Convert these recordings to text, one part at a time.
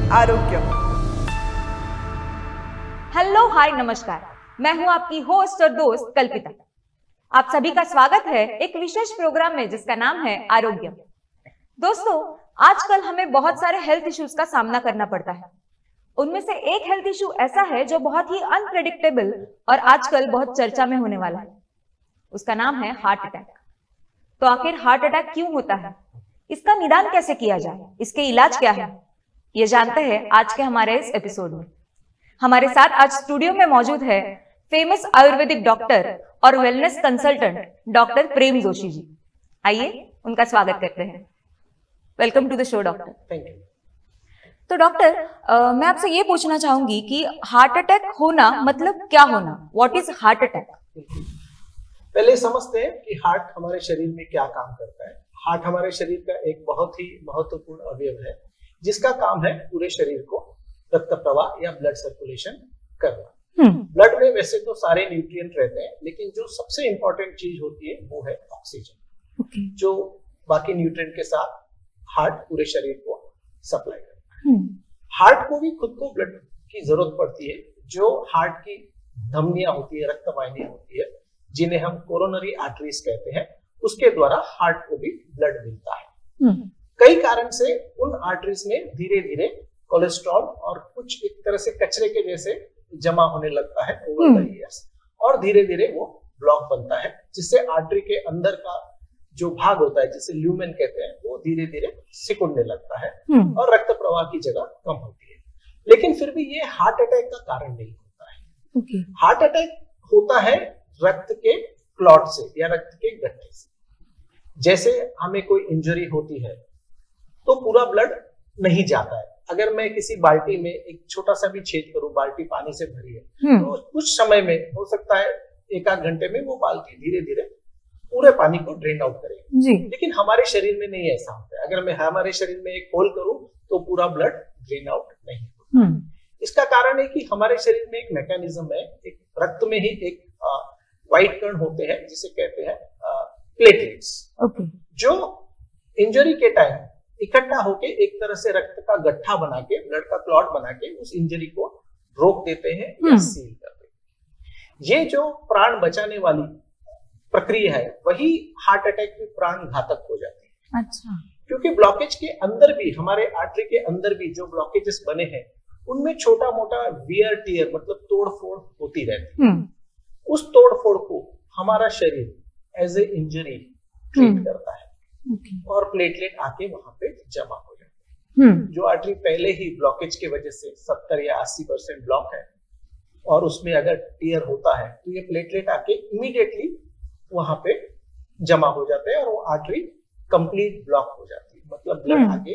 आरोग्य। हेलो, हाय, नमस्कार। मैं हूं आपकी होस्ट और दोस्त कल्पिता। आप सभी का स्वागत है एक विशेष प्रोग्राम में जिसका नाम है आरोग्य। दोस्तों, आजकल हमें बहुत सारे हेल्थ इश्यूज का सामना करना पड़ता है। उनमें से एक हेल्थ इशू ऐसा है जो बहुत ही अनप्रेडिक्टेबल और आजकल बहुत चर्चा में होने वाला है। उसका नाम है हार्ट अटैक। तो आखिर हार्ट अटैक क्यों होता है, इसका निदान कैसे किया जाए, इसके इलाज क्या है, ये जानते हैं आज के हमारे इस एपिसोड में। हमारे साथ आज स्टूडियो में मौजूद है फेमस आयुर्वेदिक डॉक्टर और wellness consultant doctor Prem Joshi ji. आइए उनका स्वागत करते हैं। Welcome to the show doctor. Thank you. तो डॉक्टर, मैं आपसे ये पूछना चाहूंगी कि हार्ट अटैक होना मतलब क्या होना, व्हाट इज हार्ट अटैक? पहले समझते हैं कि हार्ट हमारे शरीर में क्या काम करता है। हार्ट हमारे शरीर का एक बहुत ही महत्वपूर्ण अवयव है जिसका काम है पूरे शरीर को रक्त प्रवाह या ब्लड सर्कुलेशन करना। ब्लड में वैसे तो सारे न्यूट्रिएंट रहते हैं, लेकिन जो सबसे इंपॉर्टेंट चीज होती है वो है ऑक्सीजन, जो बाकी न्यूट्रिएंट के साथ हार्ट पूरे शरीर को सप्लाई करता है। हार्ट को भी खुद को ब्लड की जरूरत पड़ती है। जो हार्ट की धमनियां होती है, रक्त वाहिनियां होती है, जिन्हें हम कोरोनरी आर्टरीज कहते हैं, उसके द्वारा हार्ट को भी ब्लड मिलता है। कई कारण से उन आर्टरीज में धीरे धीरे कोलेस्ट्रॉल और कुछ एक तरह से कचरे के जैसे जमा होने लगता है ओवर द ईयर्स, और धीरे धीरे वो ब्लॉक बनता है, जिससे आर्टरी के अंदर का जो भाग होता है जिसे ल्यूमेन कहते हैं वो धीरे धीरे सिकुड़ने लगता है और रक्त प्रवाह की जगह कम होती है। लेकिन फिर भी ये हार्ट अटैक का कारण नहीं होता है। हार्ट अटैक होता है रक्त के क्लॉट से या रक्त के गड्ढे से। जैसे हमें कोई इंजरी होती है तो पूरा ब्लड नहीं जाता है। अगर मैं किसी बाल्टी में एक छोटा सा भी छेद करूं, बाल्टी पानी से भरी है, तो कुछ समय में हो सकता है एक आध घंटे में वो बाल्टी धीरे धीरे पूरे पानी को ड्रेन आउट करेगी। लेकिन हमारे शरीर में नहीं ऐसा होता है। अगर मैं हमारे शरीर में एक होल करूं तो पूरा ब्लड ड्रेन आउट नहीं होता। इसका कारण है कि हमारे शरीर में एक मैकेनिज्म है, एक रक्त में ही एक व्हाइट कण होते हैं जिसे कहते हैं प्लेटलेट्स, जो इंजरी के टाइम इकट्ठा होके एक तरह से रक्त का गट्ठा बना के, ब्लड का क्लॉट बना के उस इंजरी को रोक देते हैं या सील कर देते हैं। ये जो प्राण बचाने वाली प्रक्रिया है वही हार्ट अटैक में प्राण घातक हो जाती है। अच्छा। क्योंकि ब्लॉकेज के अंदर भी, हमारे आर्टरी के अंदर भी जो ब्लॉकेजेस बने हैं उनमें छोटा मोटा वियर टियर मतलब तोड़ फोड़ होती रहती है। उस तोड़ फोड़ को हमारा शरीर एज ए इंजरी ट्रीट करता है और प्लेटलेट आके वहां पे जमा हो जाते हैं। जो आर्टरी पहले ही ब्लॉकेज की वजह से 70 या 80% ब्लॉक है और उसमें अगर टियर होता है तो ये प्लेटलेट आके इमीडिएटली वहां पे जमा हो जाते हैं और वो आर्टरी कंप्लीट ब्लॉक हो जाती है, मतलब ब्लड आगे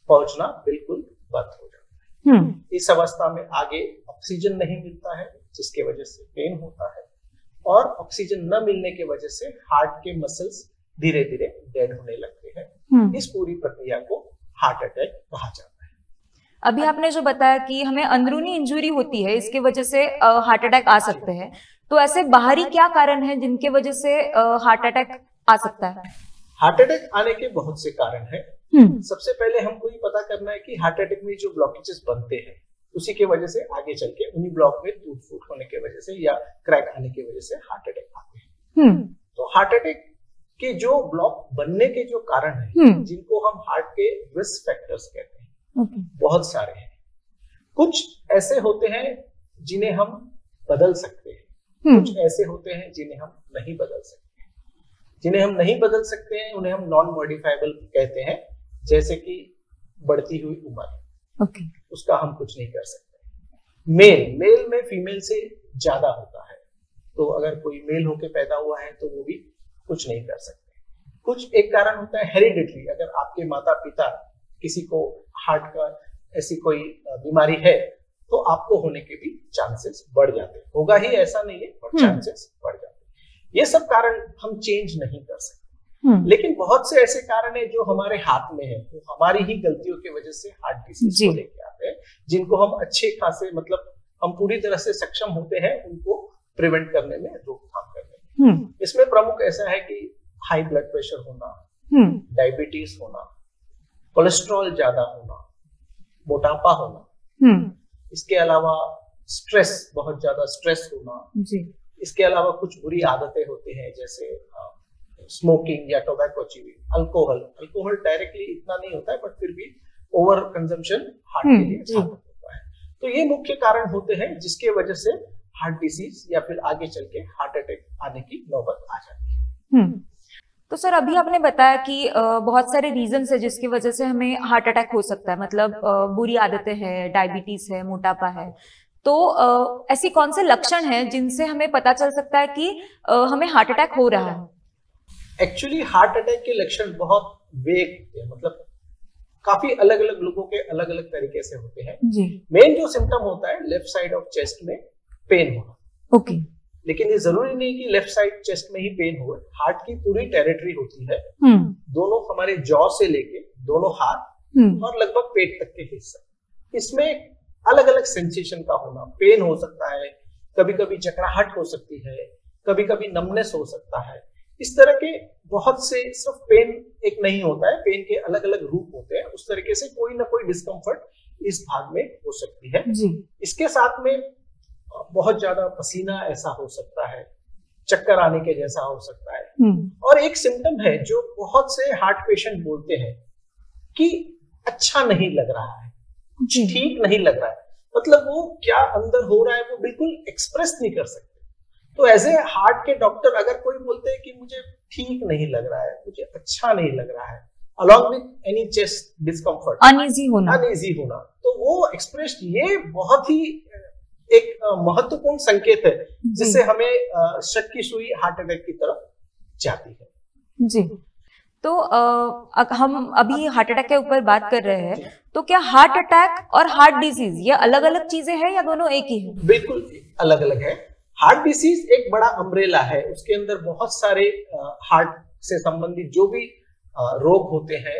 पहुंचना बिल्कुल बंद हो जाता है। इस अवस्था में आगे ऑक्सीजन नहीं मिलता है जिसके वजह से पेन होता है, और ऑक्सीजन न मिलने की वजह से हार्ट के मसल्स धीरे धीरे डेड होने लगते हैं। इस पूरी प्रक्रिया को हार्ट अटैक कहा जाता है। अभी आपने जो बताया कि हमें अंदरूनी इंजरी होती है, इसके वजह से हार्ट अटैक आ सकते हैं, तो ऐसे बाहरी क्या कारण हैं जिनके वजह से हार्ट अटैक आ सकता है? हार्ट अटैक आने के बहुत से कारण हैं। सबसे पहले हमको ये पता करना है कि हार्ट अटैक में जो ब्लॉकेजेस बनते हैं उसी के वजह से आगे चल के उन्हीं ब्लॉक में टूट फूट होने की वजह से या क्रैक आने की वजह से हार्ट अटैक आते हैं। तो हार्ट अटैक के जो ब्लॉक बनने के जो कारण हैं, जिनको हम हार्ट के रिस्क फैक्टर्स कहते हैं, बहुत सारे हैं। कुछ ऐसे होते हैं जिन्हें हम बदल सकते हैं, कुछ ऐसे होते हैं जिन्हें हम नहीं बदल सकते। जिन्हें हम नहीं बदल सकते हैं उन्हें हम नॉन मॉडिफाइबल कहते हैं, जैसे कि बढ़ती हुई उम्र, उसका हम कुछ नहीं कर सकते। मेल में फीमेल से ज्यादा होता है, तो अगर कोई मेल होके पैदा हुआ है तो वो भी कुछ नहीं कर सकते। कुछ एक कारण होता है हेरिडिटरी, अगर आपके माता पिता किसी को हार्ट का ऐसी कोई बीमारी है तो आपको होने के भी चांसेस बढ़ जाते हैं। होगा ही ऐसा नहीं है, पर चांसेस बढ़ जाते हैं। ये सब कारण हम चेंज नहीं कर सकते। लेकिन बहुत से ऐसे कारण है जो हमारे हाथ में है, तो हमारी ही गलतियों की वजह से हार्ट डिसीज को लेके आते हैं, जिनको हम अच्छे खासे मतलब हम पूरी तरह से सक्षम होते हैं उनको प्रिवेंट करने में, रोकथाम करने में। इसमें प्रमुख ऐसा है कि हाई ब्लड प्रेशर होना, डायबिटीज होना, कोलेस्ट्रॉल ज्यादा होना, मोटापा होना, इसके अलावा स्ट्रेस, बहुत ज्यादा स्ट्रेस होना जी। इसके अलावा कुछ बुरी आदतें होती हैं जैसे स्मोकिंग या टोबैको च्यूइंग, अल्कोहल डायरेक्टली इतना नहीं होता है बट फिर भी ओवर कंजम्पशन हार्ट के लिए घातक होता है। तो ये मुख्य कारण होते हैं जिसके वजह से हार्ट डिसीज या फिर आगे चल के हार्ट अटैक आने की नौबत आ जाती है। तो सर अभी आपने बताया कि बहुत सारे रीजंस है जिसकी वजह से हमें हार्ट अटैक हो सकता है, मतलब बुरी आदतें हैं, डायबिटीज है, मोटापा है। तो ऐसी कौन से लक्षण हैं जिनसे हमें पता चल सकता है कि हमें हार्ट अटैक हो रहा है? एक्चुअली हार्ट अटैक के लक्षण बहुत वेग होते हैं, मतलब काफी अलग अलग लोगों के अलग अलग तरीके से होते हैं। मेन जो सिम्टम होता है लेफ्ट साइड ऑफ चेस्ट में पेन होना। ओके। लेकिन ये जरूरी नहीं कि लेफ्ट साइड चेस्ट में ही पेन हो, हार्ट की पूरी टेरिटरी होती है, दोनों हमारे जॉ से लेके दोनों हाथ और लगभग पेट तक के हिस्सा, इसमें अलग अलग सेंसेशन का होना, पेन हो सकता है, कभी कभी चकराहट हो सकती है, कभी कभी नमनेस हो सकता है। इस तरह के बहुत से, सिर्फ पेन एक नहीं होता है, पेन के अलग अलग रूप होते हैं। उस तरीके से कोई ना कोई डिस्कम्फर्ट इस भाग में हो सकती है जी। इसके साथ में बहुत ज्यादा पसीना ऐसा हो सकता है, चक्कर आने के जैसा हो सकता है। और एक सिम्टम है जो बहुत से हार्ट पेशेंट बोलते हैं कि अच्छा नहीं लग रहा है, ठीक नहीं लग रहा है, मतलब वो क्या अंदर हो रहा है वो बिल्कुल एक्सप्रेस नहीं कर सकते। तो एज ए हार्ट के डॉक्टर अगर कोई बोलते हैं कि मुझे ठीक नहीं लग रहा है, मुझे अच्छा नहीं लग रहा है, along with any chest discomfort, uneasy होना, तो वो एक्सप्रेस, ये बहुत ही एक महत्वपूर्ण संकेत है जिससे हमें शक की सुई हार्ट अटैक की तरफ जाती है जी। तो हम अभी हार्ट अटैक के ऊपर बात कर रहे हैं, तो क्या हार्ट अटैक और हार्ट डिजीज ये अलग अलग चीजें हैं या दोनों एक ही है? बिल्कुल अलग अलग है। हार्ट डिसीज एक बड़ा अम्ब्रेला है, उसके अंदर बहुत सारे हार्ट से संबंधित जो भी रोग होते हैं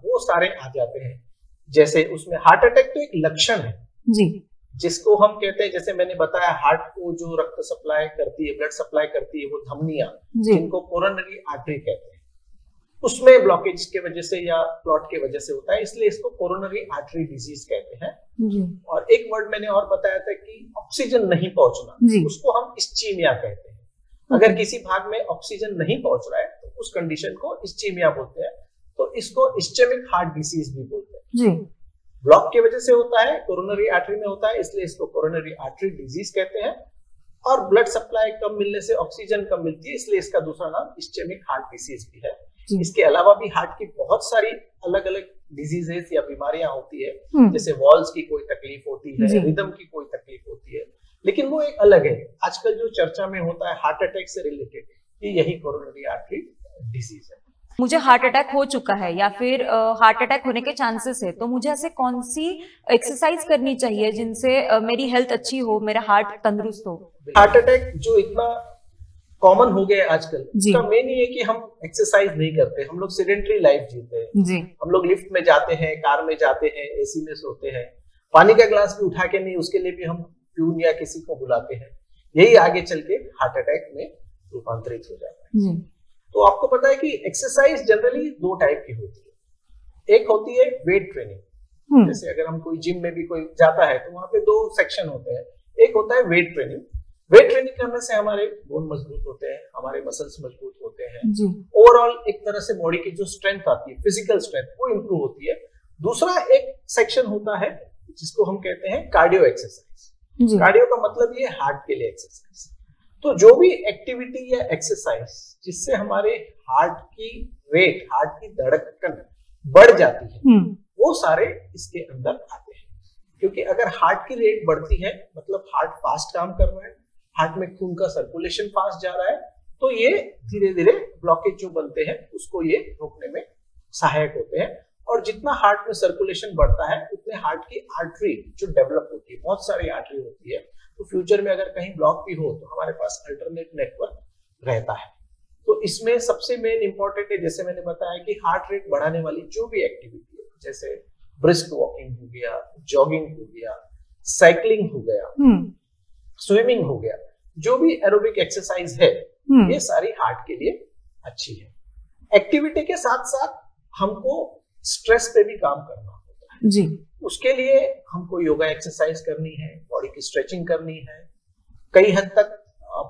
वो सारे आ जाते हैं। जैसे उसमें हार्ट अटैक तो एक लक्षण है जी, जिसको हम कहते हैं, जैसे मैंने बताया, हार्ट को जो रक्त सप्लाई करती है, ब्लड सप्लाई करती है, वो धमनियां जिनको कोरोनरी आर्टरी कहते हैं, उसमें ब्लॉकेज के वजह से या क्लॉट के वजह से होता है, इसलिए इसको कोरोनरी आर्टरी डिजीज कहते हैं जी। और एक वर्ड मैंने और बताया था कि ऑक्सीजन नहीं पहुंचना, उसको हम इस्चीमिया कहते हैं। अगर किसी भाग में ऑक्सीजन नहीं पहुंच रहा है तो उस कंडीशन को इस्चीमिया बोलते हैं। तो इसको इस्चेमिक हार्ट डिसीज भी बोलते हैं जी। ब्लॉक की वजह से होता है, कोरोनरी आर्टरी में होता है, इसलिए इसको कोरोनरी आर्टरी डिजीज कहते हैं। और ब्लड सप्लाई कम मिलने से, ऑक्सीजन कम मिलती है, इसलिए इसका दूसरा नाम इस्चेमिक हार्ट डिसीज भी है। इसके अलावा भी हार्ट की बहुत सारी अलग अलग डिजीजेस या बीमारियां होती है, जैसे वॉल्स की कोई तकलीफ होती है, रिदम की कोई तकलीफ होती है, लेकिन वो एक अलग है। आजकल जो चर्चा में होता है हार्ट अटैक से रिलेटेड, यही कोरोनरी आर्टरी डिजीज है। मुझे हार्ट अटैक हो चुका है या फिर हार्ट अटैक होने के चांसेस है, तो मुझे ऐसे कौन सी एक्सरसाइज करनी चाहिए जिनसे मेरी हेल्थ अच्छी हो, मेरा हार्ट तंदुरुस्त हो? हार्ट अटैक जो इतना कॉमन हो गया आजकल, इसका मेन ये है कि हम एक्सरसाइज नहीं करते, हम लोग सेडेंटरी लाइफ जीते हैं जी। हम लोग लिफ्ट में जाते हैं, कार में जाते हैं, एसी में सोते हैं, पानी का ग्लास भी उठा के नहीं, उसके लिए भी हम प्यून या किसी को बुलाते हैं। यही आगे चल के हार्ट अटैक में रूपांतरित हो जाता है जी। तो आपको पता है कि एक्सरसाइज जनरली दो टाइप की होती है। एक होती है वेट ट्रेनिंग, जैसे अगर हम कोई जिम में भी कोई जाता है तो वहां पे दो सेक्शन होते हैं। एक होता है वेट ट्रेनिंग, वेट ट्रेनिंग करने से हमारे बोन मजबूत होते हैं, हमारे मसल्स मजबूत होते हैं, ओवरऑल एक तरह से बॉडी की जो स्ट्रेंथ आती है, फिजिकल स्ट्रेंथ, वो इंप्रूव होती है। दूसरा एक सेक्शन होता है जिसको हम कहते हैं कार्डियो एक्सरसाइज। कार्डियो का मतलब ये हार्ट के लिए एक्सरसाइज। तो जो भी एक्टिविटी या एक्सरसाइज जिससे हमारे हार्ट की रेट, हार्ट की धड़कन बढ़ जाती है, वो सारे इसके अंदर आते हैं। क्योंकि अगर हार्ट की रेट बढ़ती है मतलब हार्ट फास्ट काम कर रहा है, हार्ट में खून का सर्कुलेशन फास्ट जा रहा है, तो ये धीरे धीरे ब्लॉकेज जो बनते हैं उसको ये रोकने में सहायक होते हैं। और जितना हार्ट में सर्कुलेशन बढ़ता है उतने हार्ट की आर्टरी जो डेवलप होती है, बहुत सारी आर्टरी होती है, तो फ्यूचर में अगर कहीं ब्लॉक भी हो तो हमारे पास अल्टरनेट नेटवर्क रहता है। तो इसमें सबसे मेन इंपॉर्टेंट है, जैसे मैंने बताया कि हार्ट रेट बढ़ाने वाली जो भी एक्टिविटी है, जैसे ब्रिस्क वॉकिंग हो गया, जॉगिंग हो गया, साइकिलिंग हो गया, स्विमिंग हो गया, जो भी एरोबिक एक्सरसाइज है, ये सारी हार्ट के लिए अच्छी है। एक्टिविटी के साथ साथ हमको स्ट्रेस पे भी काम करना होता है। जी। उसके लिए हमको योगा एक्सरसाइज करनी है, बॉडी की स्ट्रेचिंग करनी है, कई हद तक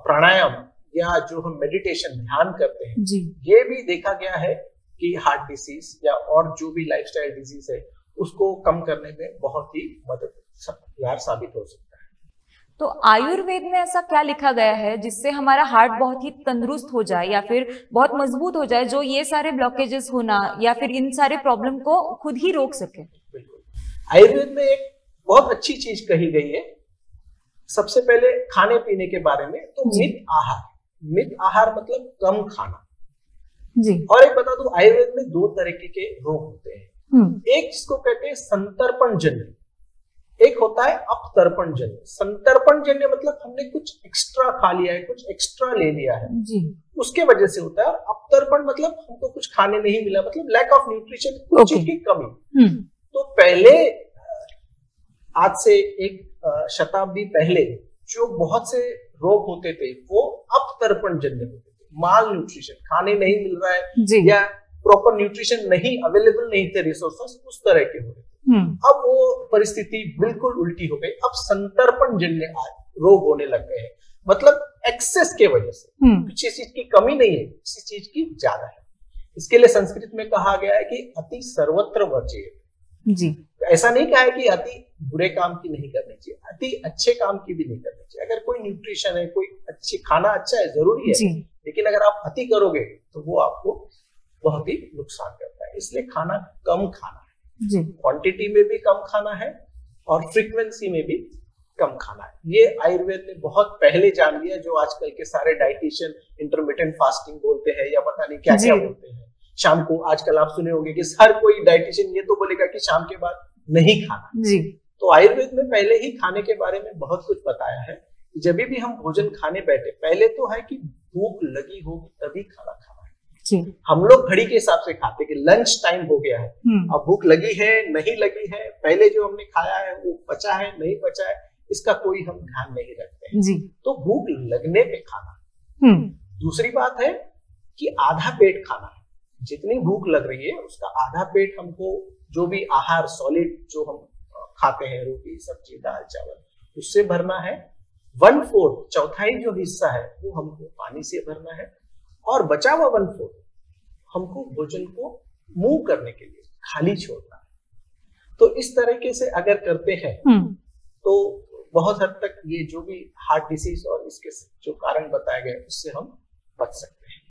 प्राणायाम या जो हम मेडिटेशन ध्यान करते हैं जी। ये भी देखा गया है कि हार्ट डिसीज या और जो भी लाइफस्टाइल डिजीज है उसको कम करने में बहुत ही मददगार साबित हो सकता है। तो आयुर्वेद में ऐसा क्या लिखा गया है जिससे हमारा हार्ट बहुत ही तंदुरुस्त हो जाए या फिर बहुत मजबूत हो जाए, जो ये सारे ब्लॉकेजेस होना या फिर इन सारे प्रॉब्लम को खुद ही रोक सके? बिल्कुल, आयुर्वेद में एक बहुत अच्छी चीज कही गई है। सबसे पहले खाने पीने के बारे में, तो मित आहार। मित आहार मतलब कम खाना जी। और एक बता दूं, आयुर्वेद में दो तरीके के रोग होते हैं। एक जिसको कहते हैं संतर्पण जन्य, एक होता है अपतर्पण जन्य। संतर्पण जन्य मतलब हमने कुछ एक्स्ट्रा खा लिया है, कुछ एक्स्ट्रा ले लिया है जी, उसके वजह से होता है। और अपतर्पण मतलब हमको कुछ खाने नहीं मिला, मतलब लैक ऑफ न्यूट्रिशन, कुछ चीज की कमी। तो पहले आज से एक शताब्दी पहले जो बहुत से रोग होते थे वो अपतर्पण जन्य होते थे। माल न्यूट्रिशन, खाने नहीं मिल रहा है या प्रॉपर न्यूट्रिशन नहीं अवेलेबल नहीं थे, रिसोर्सेस उस तरह के हो रहे थे। अब वो परिस्थिति बिल्कुल उल्टी हो गई। अब संतर्पण जन्य रोग होने लग गए हैं, मतलब एक्सेस के वजह से। किसी चीज की कमी नहीं है, किसी चीज की ज्यादा है। इसके लिए संस्कृत में कहा गया है कि अति सर्वत्र वर्जेत जी। ऐसा नहीं कहा है कि अति बुरे काम की नहीं करनी चाहिए, अति अच्छे काम की भी नहीं करनी चाहिए। अगर कोई न्यूट्रिशन है, कोई अच्छी खाना अच्छा है, जरूरी है, लेकिन अगर आप अति करोगे तो वो आपको बहुत ही नुकसान करता है। इसलिए खाना कम खाना है, क्वांटिटी में भी कम खाना है और फ्रीक्वेंसी में भी कम खाना है। ये आयुर्वेद ने बहुत पहले जान लिया, जो आजकल के सारे डाइटिशियन इंटरमिटेंट फास्टिंग बोलते हैं या पता नहीं क्या क्या बोलते हैं। शाम को आजकल आप सुने होंगे कि हर कोई डाइटिशियन ये तो बोलेगा कि शाम के बाद नहीं खाना जी। तो आयुर्वेद में पहले ही खाने के बारे में बहुत कुछ बताया है। जब भी हम भोजन खाने बैठे, पहले तो है कि भूख लगी होगी तभी खाना खाना है जी। हम लोग घड़ी के हिसाब से खाते कि लंच टाइम हो गया है, अब भूख लगी है नहीं लगी है, पहले जो हमने खाया है वो पचा है नहीं पचा है, इसका कोई हम ध्यान नहीं रखते जी। तो भूख लगने पे खाना। दूसरी बात है कि आधा पेट खाना है। जितनी भूख लग रही है उसका आधा पेट हमको जो भी आहार सॉलिड जो हम खाते हैं, रोटी सब्जी दाल चावल, उससे भरना है। 1/4 चौथाई जो हिस्सा है वो हमको पानी से भरना है और बचा हुआ 1/4 हमको भोजन को मूव करने के लिए खाली छोड़ना है। तो इस तरीके से अगर करते हैं तो बहुत हद तक ये जो भी हार्ट डिसीज और इसके जो कारण बताए गए उससे हम बच सकते हैं।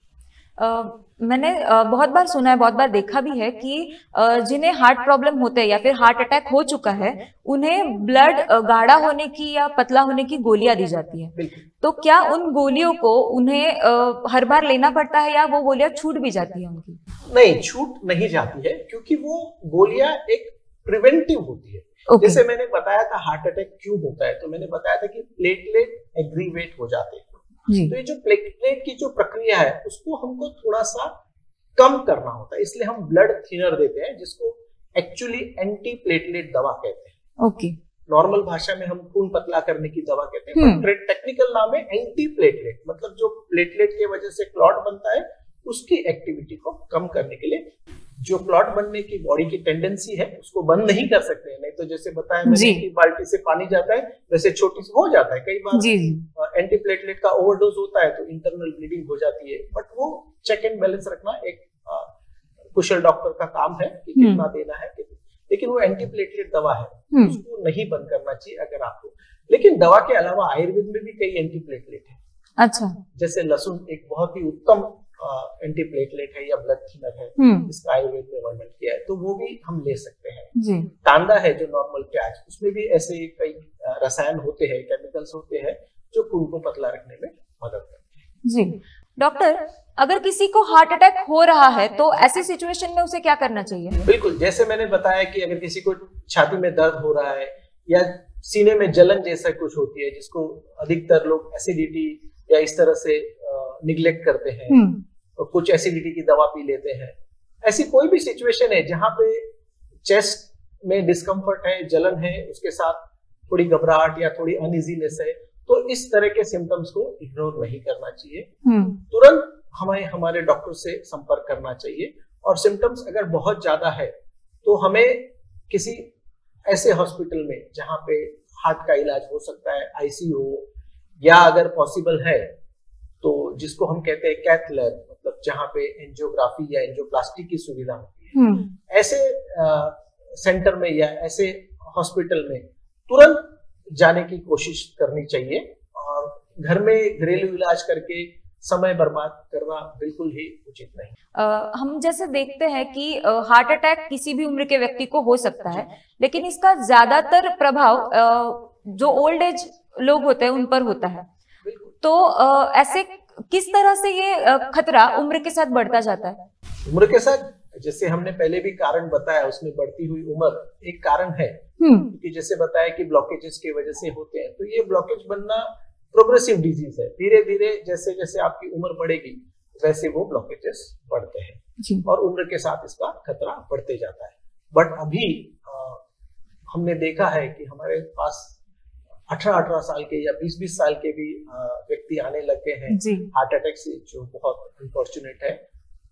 मैंने बहुत बार सुना है, बहुत बार देखा भी है कि जिन्हें हार्ट प्रॉब्लम होते हैं या फिर हार्ट अटैक हो चुका है, उन्हें ब्लड गाढ़ा होने की या पतला होने की गोलियां दी जाती है। तो क्या उन गोलियों को उन्हें हर बार लेना पड़ता है या वो गोलियां छूट भी जाती है उनकी? नहीं, छूट नहीं जाती है, क्योंकि वो गोलियां एक प्रिवेंटिव होती है। जैसे मैंने बताया था हार्ट अटैक क्यों होता है, तो मैंने बताया था कि प्लेटलेट एग्रीवेट हो जाते हैं। तो ये जो प्लेटलेट की जो प्रक्रिया है उसको हमको थोड़ा सा कम करना होता है, इसलिए हम ब्लड थिनर देते हैं, जिसको एक्चुअली एंटी प्लेटलेट दवा कहते हैं। ओके। नॉर्मल भाषा में हम खून पतला करने की दवा कहते हैं, पर टेक्निकल नाम है एंटी प्लेटलेट। मतलब जो प्लेटलेट की वजह से क्लॉट बनता है उसकी एक्टिविटी को कम करने के लिए, जो क्लॉट बनने की बॉडी की टेंडेंसी है उसको बंद नहीं कर सकते हैं। नहीं तो जैसे बताया मैंने कि बाल्टी से पानी जाता है वैसे छोटी सी हो जाता है। कई बार एंटी प्लेटलेट का ओवरडोज होता है तो इंटरनल ब्लीडिंग हो जाती है, बट वो चेक एंड बैलेंस रखना एक कुशल डॉक्टर का काम है कि कितना देना है कितना। लेकिन वो एंटी प्लेटलेट दवा है, उसको नहीं बंद करना चाहिए अगर आपको। लेकिन दवा के अलावा आयुर्वेद में भी कई एंटी प्लेटलेट है। अच्छा। जैसे लहसुन एक बहुत ही उत्तम एंटी प्लेटलेट है या ब्लड थिनर है, इसका आयुर्वेद में वर्णन किया है, तो वो भी हम ले सकते हैं। कांदा है जो नॉर्मल प्याज, उसमें भी ऐसे कई रसायन होते हैं, केमिकल्स होते हैं जो खून को पतला रखने में मदद करते हैं। जी डॉक्टर, अगर किसी को हार्ट अटैक हो रहा है तो ऐसी सिचुएशन में उसे क्या करना चाहिए? बिल्कुल, जैसे मैंने बताया कि अगर किसी को छाती में दर्द हो रहा है या सीने में जलन जैसा कुछ होती है, जिसको अधिकतर लोग एसिडिटी या इस तरह से निग्लेक्ट करते हैं, तो कुछ एसिडिटी की दवा पी लेते हैं। ऐसी कोई भी सिचुएशन है जहां पे चेस्ट में डिस्कम्फर्ट है, जलन है, उसके साथ थोड़ी घबराहट या थोड़ी अनइजीनेस है, तो इस तरह के सिम्टम्स को इग्नोर नहीं करना चाहिए। तुरंत हमें हमारे डॉक्टर से संपर्क करना चाहिए। और सिम्टम्स अगर बहुत ज्यादा है तो हमें किसी ऐसे हॉस्पिटल में जहाँ पे हार्ट का इलाज हो सकता है, आईसीयू, या अगर पॉसिबल है तो जिसको हम कहते हैं कैथ लैब, मतलब जहाँ पे एंजियोग्राफी या एंजियोप्लास्टी की सुविधा होती है, ऐसे सेंटर में या ऐसे हॉस्पिटल में तुरंत जाने की कोशिश करनी चाहिए। और घर में घरेलू इलाज करके समय बर्बाद करना बिल्कुल ही उचित नहीं। हम जैसे देखते हैं कि हार्ट अटैक किसी भी उम्र के व्यक्ति को हो सकता है, लेकिन इसका ज्यादातर प्रभाव जो ओल्ड एज लोग होते हैं उन पर होता है। तो ऐसे किस तरह से ये खतरा उम्र के साथ बढ़ता जाता है? उम्र के साथ, जैसे हमने पहले भी कारण बताया, उसमें बढ़ती हुई उम्र एक कारण है, क्योंकि जैसे बताया कि ब्लॉकेजेस की वजह से होते हैं। तो ये ब्लॉकेज बनना प्रोग्रेसिव डिजीज है, धीरे धीरे जैसे जैसे आपकी उम्र बढ़ेगी वैसे वो ब्लॉकेजेस बढ़ते हैं और उम्र के साथ इसका खतरा बढ़ते जाता है। बट अभी हमने देखा है कि हमारे पास 18-18 साल के या 20-20 साल के भी व्यक्ति आने लग गए हैं हार्ट अटैक से, जो बहुत अनफॉर्चुनेट है।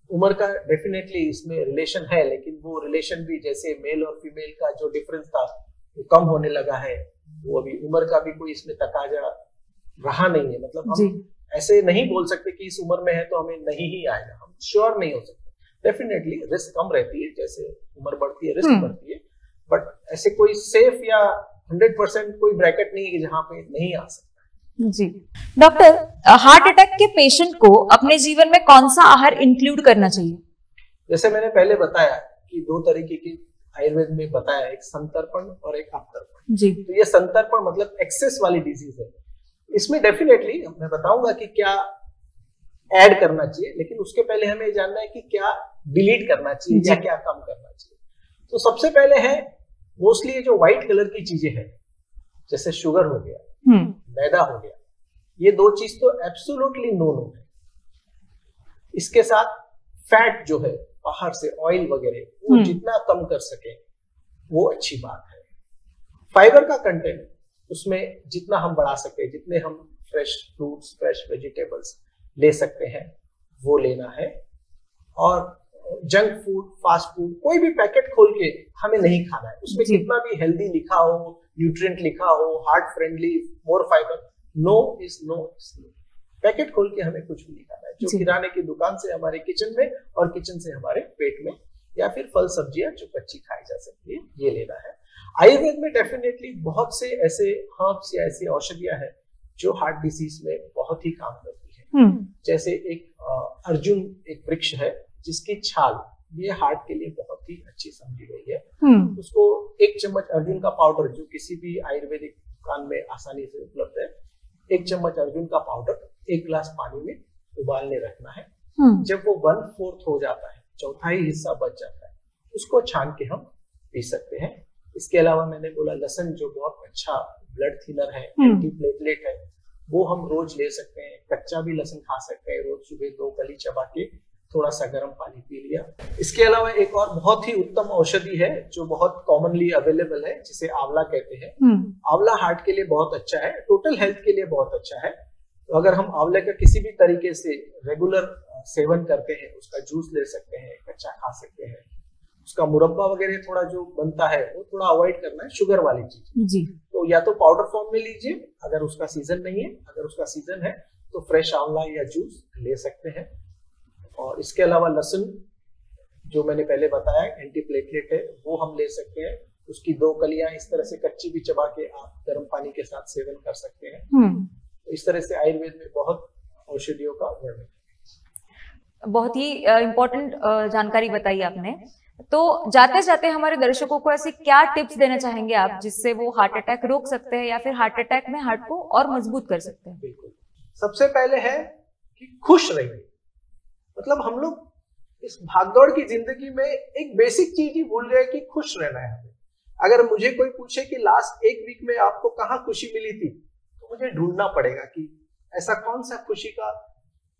उम्र का डेफिनेटली इसमें रिलेशन है, लेकिन वो रिलेशन भी जैसे मेल और फीमेल का जो डिफरेंस था वो कम होने लगा है। वो अभी उम्र का भी कोई इसमें तकाजा रहा नहीं है। मतलब हम ऐसे नहीं बोल सकते कि इस उम्र में है तो हमें नहीं ही आएगा, हम श्योर नहीं हो सकते। डेफिनेटली रिस्क कम रहती है, जैसे उम्र बढ़ती है रिस्क बढ़ती है, बट ऐसे कोई सेफ या 100% कोई ब्रैकेट नहीं है कि जहां पे नहीं आ सकता। जी डॉक्टर, हार्ट अटैक के पेशेंट को अपने जीवन में कौन सा आहार इंक्लूड करना चाहिए? जैसे मैंने पहले बताया कि 2 तरीके की आयुर्वेद में बताया, एक संतर्पण और एक अपतर्पण। जी, तो ये संतर्पण मतलब एक्सेस वाली डिजीज है। इसमें डेफिनेटली मैं बताऊंगा कि क्या ऐड करना चाहिए, लेकिन उसके पहले हमें ये जानना है कि क्या डिलीट करना चाहिए या क्या कम करना चाहिए। तो सबसे पहले है मोस्टली ये जो व्हाइट कलर की चीजें हैं, जैसे शुगर हो गया, मैदा हो गया, ये 2 चीज तो एब्सोल्युटली नो नो है। इसके साथ फैट जो है बाहर से ऑयल वगैरह, वो जितना कम कर सके वो अच्छी बात है। फाइबर का कंटेंट उसमें जितना हम बढ़ा सके, जितने हम फ्रेश फ्रूट्स, फ्रेश वेजिटेबल्स ले सकते हैं वो लेना है। और जंक फूड, फास्ट फूड, कोई भी पैकेट खोल के हमें नहीं खाना है। उसमें कितना भी हेल्दी लिखा हो, न्यूट्रिएंट लिखा हो, heart friendly, more fibre, no is no. Packet खोल के हमें कुछ भी नहीं खाना है। जो किराने की दुकान से हमारे किचन में और किचन से हमारे पेट में, या फिर फल सब्जियां जो कच्ची खाई जा सकती है, ये लेना है। आयुर्वेद में डेफिनेटली बहुत से ऐसे हर्ब्स या ऐसी औषधियां हैं जो हार्ट डिसीज में बहुत ही काम करती है। जैसे एक अर्जुन एक वृक्ष है जिसकी छाल ये हार्ट के लिए बहुत ही अच्छी समझी गई है। उसको 1 चम्मच अर्जुन का पाउडर, जो किसी भी आयुर्वेदिक दुकान में आसानी से उपलब्ध है, 1 चम्मच अर्जुन का पाउडर 1 गिलास पानी में उबालने रखना है। जब वो 1/4 हो जाता है, चौथाई हिस्सा बच जाता है, उसको छान के हम पी सकते हैं। इसके अलावा मैंने बोला लहसुन, जो बहुत अच्छा ब्लड थिनर है, एंटी प्लेटलेट है, वो हम रोज ले सकते हैं। कच्चा भी लहसुन खा सकते हैं, रोज सुबह 2 कली चबा के थोड़ा सा गर्म पानी पी लिया। इसके अलावा एक और बहुत ही उत्तम औषधि है जो बहुत कॉमनली अवेलेबल है, जिसे आंवला कहते हैं। आंवला हार्ट के लिए बहुत अच्छा है, टोटल हेल्थ के लिए बहुत अच्छा है। तो अगर हम आंवले का किसी भी तरीके से रेगुलर सेवन करते हैं, उसका जूस ले सकते हैं, कच्चा खा सकते हैं, उसका मुरब्बा वगैरह थोड़ा जो बनता है वो थोड़ा अवॉइड करना है, शुगर वाली चीज जी। तो या तो पाउडर फॉर्म में लीजिए अगर उसका सीजन नहीं है, अगर उसका सीजन है तो फ्रेश आंवला या जूस ले सकते हैं। और इसके अलावा लहसुन, जो मैंने पहले बताया एंटी प्लेटलेट है, वो हम ले सकते हैं। उसकी 2 कलियां इस तरह से कच्ची भी चबा के आप गर्म पानी के साथ सेवन कर सकते हैं। तो इस तरह से आयुर्वेद में बहुत औषधियों का वर्णन है। बहुत ही इम्पोर्टेंट जानकारी बताई आपने। तो जाते जाते हमारे दर्शकों को ऐसे क्या टिप्स देना चाहेंगे आप, जिससे वो हार्ट अटैक रोक सकते हैं या फिर हार्ट अटैक में हार्ट को और मजबूत कर सकते हैं? बिल्कुल, सबसे पहले है कि खुश रहिए। मतलब हम लोग इस भागदौड़ की जिंदगी में एक बेसिक चीज ही भूल गए कि खुश रहना है हमें। अगर मुझे कोई पूछे कि लास्ट 1 वीक में आपको कहाँ खुशी मिली थी, तो मुझे ढूंढना पड़ेगा कि ऐसा कौन सा खुशी का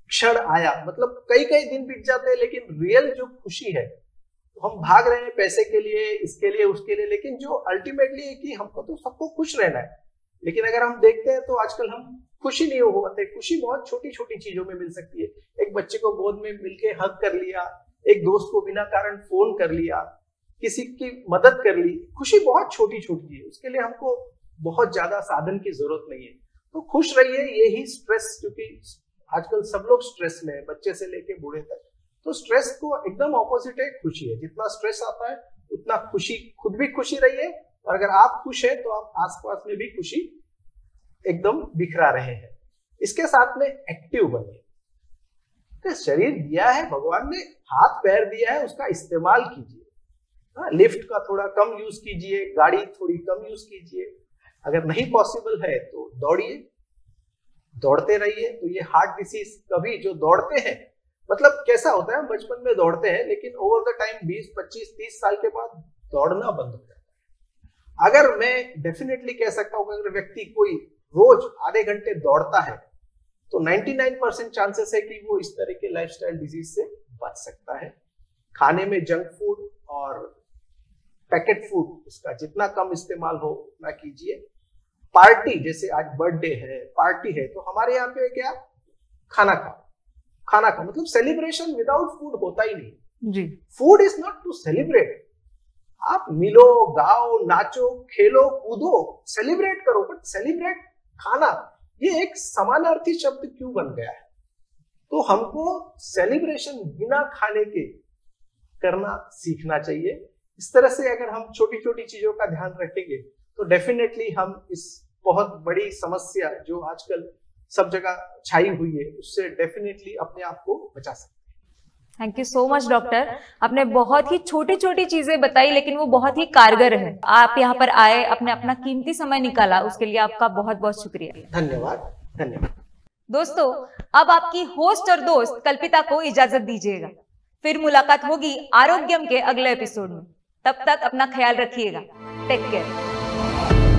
क्षण आया। मतलब कई दिन बीत जाते हैं, लेकिन रियल जो खुशी है, तो हम भाग रहे हैं पैसे के लिए, इसके लिए, उसके लिए, लेकिन जो अल्टीमेटली है कि हमको तो सबको खुश रहना है। लेकिन अगर हम देखते हैं तो आजकल हम खुशी नहीं हो पाते। खुशी बहुत छोटी छोटी चीजों में मिल सकती है। एक बच्चे को गोद में मिलके हग कर लिया, एक दोस्त को बिना कारण फोन कर लिया, किसी की मदद कर ली, खुशी बहुत छोटी छोटी है, उसके लिए हमको बहुत ज्यादा साधन की जरूरत नहीं है। तो खुश रहिए, यही स्ट्रेस, क्योंकि आजकल सब लोग स्ट्रेस में है, बच्चे से लेके बूढ़े तक। तो स्ट्रेस को एकदम ऑपोजिट है खुशी है। जितना स्ट्रेस आता है उतना खुशी, खुद भी खुशी रहिए, और अगर आप खुश है तो आप आसपास में भी खुशी एकदम बिखरा रहे हैं। इसके साथ में एक्टिव बनिए। तो शरीर दिया है भगवान ने, हाथ पैर दिया है, उसका इस्तेमाल कीजिए। लिफ्ट का थोड़ा कम यूज कीजिए, गाड़ी थोड़ी कम यूज कीजिए। अगर नहीं पॉसिबल है तो दौड़िए, दौड़ते रहिए। तो ये हार्ट डिसीज कभी जो दौड़ते हैं, मतलब कैसा होता है, बचपन में दौड़ते हैं लेकिन ओवर द टाइम 20, 25, 30 साल के बाद दौड़ना बंद हो जाता है। अगर मैं डेफिनेटली कह सकता हूं, अगर व्यक्ति कोई रोज आधे घंटे दौड़ता है तो 99% चांसेस है कि वो इस तरह के लाइफस्टाइल डिजीज से बच सकता है। खाने में जंक फूड और पैकेट फूड, इसका जितना कम इस्तेमाल हो उतना कीजिए। पार्टी, जैसे आज बर्थडे है, पार्टी है, तो हमारे यहाँ पे क्या, खाना खाओ। खाना खाओ मतलब सेलिब्रेशन विदाउट फूड होता ही नहीं जी। Food is not to celebrate. आप मिलो, गाओ, नाचो, खेलो, कूदो, सेलिब्रेट करो, बट सेलिब्रेट खाना, ये एक समानार्थी शब्द क्यों बन गया है? तो हमको सेलिब्रेशन बिना खाने के करना सीखना चाहिए। इस तरह से अगर हम छोटी छोटी चीजों का ध्यान रखेंगे तो डेफिनेटली हम इस बहुत बड़ी समस्या जो आजकल सब जगह छाई हुई है, उससे डेफिनेटली अपने आप को बचा सकते हैं। Thank you so much doctor, आपने बहुत ही छोटी छोटी चीजें बताई लेकिन वो बहुत ही कारगर है। आप यहाँ पर आए, अपने अपना कीमती समय निकाला, उसके लिए आपका बहुत बहुत शुक्रिया। धन्यवाद। धन्यवाद दोस्तों, अब आपकी होस्ट और दोस्त कल्पिता को इजाजत दीजिएगा। फिर मुलाकात होगी आरोग्यम के अगले एपिसोड में। तब तक अपना ख्याल रखिएगा। Take care.